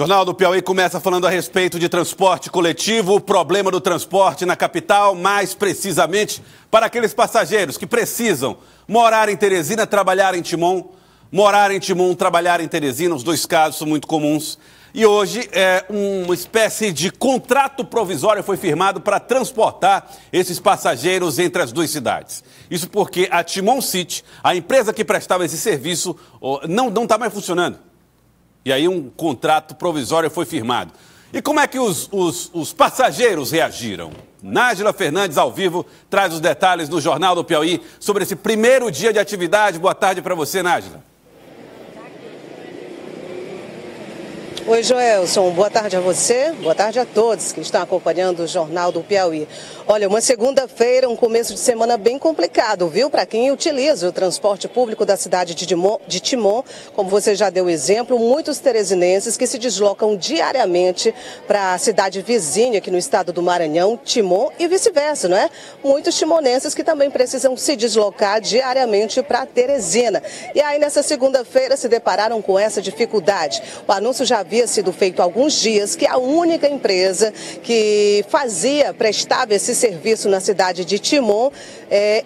Jornal do Piauí começa falando a respeito de transporte coletivo, o problema do transporte na capital, mais precisamente para aqueles passageiros que precisam morar em Teresina, trabalhar em Timon, morar em Timon, trabalhar em Teresina, os dois casos são muito comuns. E hoje uma espécie de contrato provisório foi firmado para transportar esses passageiros entre as duas cidades. Isso porque a Timon City, a empresa que prestava esse serviço, não está mais funcionando. E aí um contrato provisório foi firmado. E como é que os passageiros reagiram? Nájila Fernandes, ao vivo, traz os detalhes no Jornal do Piauí sobre esse primeiro dia de atividade. Boa tarde para você, Nájila. Oi, Joelson. Boa tarde a você, boa tarde a todos que estão acompanhando o Jornal do Piauí. Olha, uma segunda-feira, um começo de semana bem complicado, viu? Para quem utiliza o transporte público da cidade de Timon, como você já deu exemplo, muitos teresinenses que se deslocam diariamente para a cidade vizinha aqui no estado do Maranhão, Timon, e vice-versa, não é? Muitos timonenses que também precisam se deslocar diariamente para Teresina. E aí, nessa segunda-feira, se depararam com essa dificuldade. O anúncio já havia sido feito há alguns dias que a única empresa que prestava esse serviço na cidade de Timon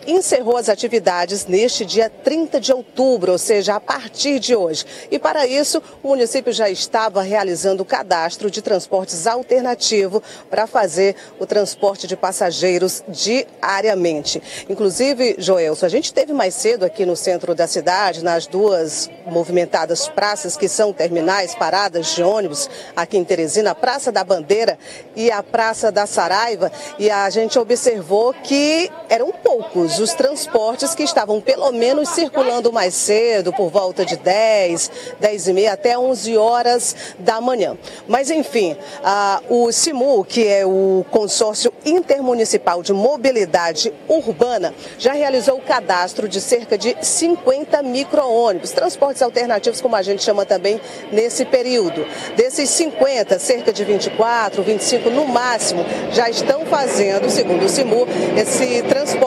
encerrou as atividades neste dia 30 de outubro, ou seja, a partir de hoje. E para isso, o município já estava realizando o cadastro de transportes alternativo para fazer o transporte de passageiros diariamente. Inclusive, Joelson, a gente teve mais cedo aqui no centro da cidade, nas duas movimentadas praças que são terminais, paradas de ônibus aqui em Teresina, a Praça da Bandeira e a Praça da Saraiva, e a gente observou que eram poucos os transportes que estavam pelo menos circulando mais cedo, por volta de 10, 10h30 até 11 horas da manhã. Mas enfim, o CIMU, que é o Consórcio Intermunicipal de Mobilidade Urbana, já realizou o cadastro de cerca de 50 micro-ônibus, transportes alternativos, como a gente chama também nesse período. Desses 50, cerca de 24, 25 no máximo, já estão fazendo, segundo o CIMU, esse transporte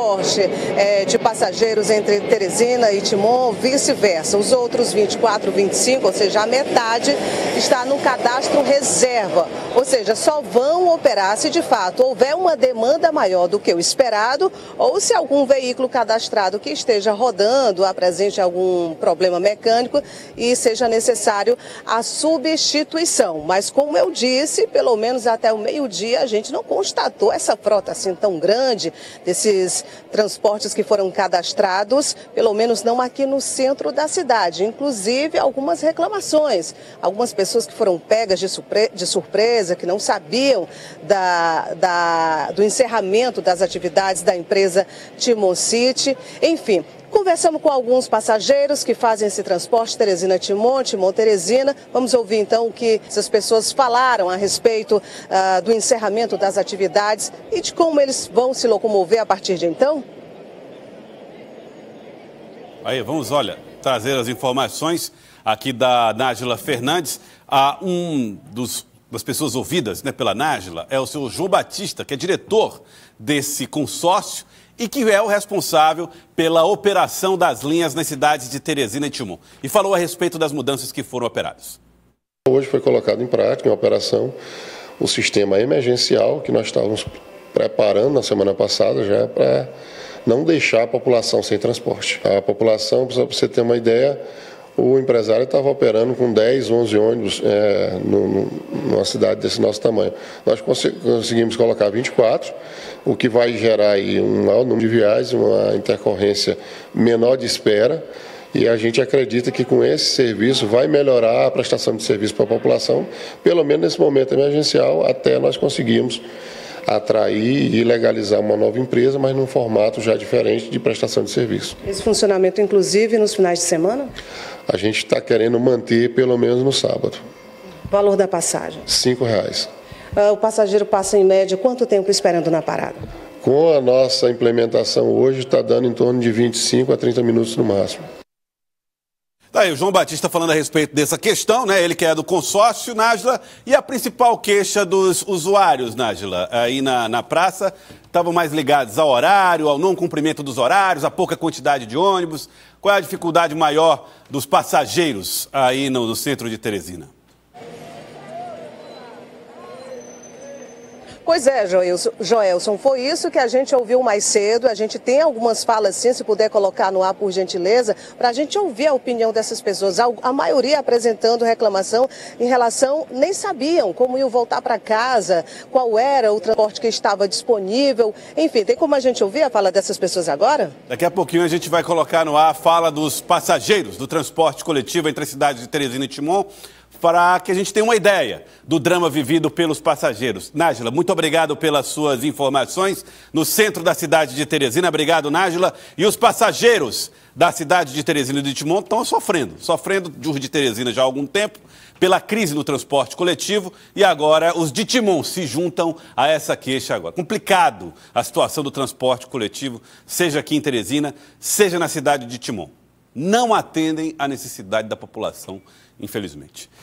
de passageiros entre Teresina e Timon, vice-versa. Os outros 24, 25, ou seja, a metade, está no cadastro reserva. Ou seja, só vão operar se de fato houver uma demanda maior do que o esperado ou se algum veículo cadastrado que esteja rodando apresente algum problema mecânico e seja necessário a substituição. Mas como eu disse, pelo menos até o meio-dia a gente não constatou essa frota assim tão grande desses transportes que foram cadastrados, pelo menos não aqui no centro da cidade. Inclusive algumas reclamações, algumas pessoas que foram pegas de surpresa, que não sabiam do encerramento das atividades da empresa Timon City, enfim. Conversamos com alguns passageiros que fazem esse transporte Teresina-Timon, Timon-Teresina. Vamos ouvir então o que essas pessoas falaram a respeito do encerramento das atividades e de como eles vão se locomover a partir de então. Aí, vamos, trazer as informações aqui da Nájila Fernandes. Das pessoas ouvidas, pela Nájila é o senhor João Batista, que é diretor desse consórcio e que é o responsável pela operação das linhas nas cidades de Teresina e Timon. E falou a respeito das mudanças que foram operadas. Hoje foi colocado em prática, em operação, o sistema emergencial que nós estávamos preparando na semana passada já para não deixar a população sem transporte. A população, para você ter uma ideia, o empresário estava operando com 10, 11 ônibus numa cidade desse nosso tamanho. Nós conseguimos colocar 24, o que vai gerar aí um maior número de viagens, uma intercorrência menor de espera, e a gente acredita que com esse serviço vai melhorar a prestação de serviço para a população, pelo menos nesse momento emergencial, até nós conseguirmos atrair e legalizar uma nova empresa, mas num formato já diferente de prestação de serviço. Esse funcionamento, inclusive, nos finais de semana? A gente está querendo manter pelo menos no sábado. Valor da passagem? R$5. O passageiro passa em média quanto tempo esperando na parada? Com a nossa implementação hoje, está dando em torno de 25 a 30 minutos no máximo. Daí o João Batista falando a respeito dessa questão, ele que é do consórcio, Nájila, e a principal queixa dos usuários, Nájila, aí na praça, estavam mais ligados ao horário, ao não cumprimento dos horários, a pouca quantidade de ônibus. Qual é a dificuldade maior dos passageiros aí no centro de Teresina? Pois é, Joelson, foi isso que a gente ouviu mais cedo. A gente tem algumas falas, sim, se puder colocar no ar, por gentileza, para a gente ouvir a opinião dessas pessoas. A maioria apresentando reclamação em relação, nem sabiam como iam voltar para casa, qual era o transporte que estava disponível. Enfim, tem como a gente ouvir a fala dessas pessoas agora? Daqui a pouquinho a gente vai colocar no ar a fala dos passageiros do transporte coletivo entre as cidades de Teresina e Timon, para que a gente tenha uma ideia do drama vivido pelos passageiros. Nájila, muito obrigado pelas suas informações no centro da cidade de Teresina. Obrigado, Nájila. E os passageiros da cidade de Teresina e de Timon estão sofrendo de Teresina já há algum tempo, pela crise no transporte coletivo, e agora os de Timon se juntam a essa queixa agora. Complicado a situação do transporte coletivo, seja aqui em Teresina, seja na cidade de Timon. Não atendem à necessidade da população, infelizmente.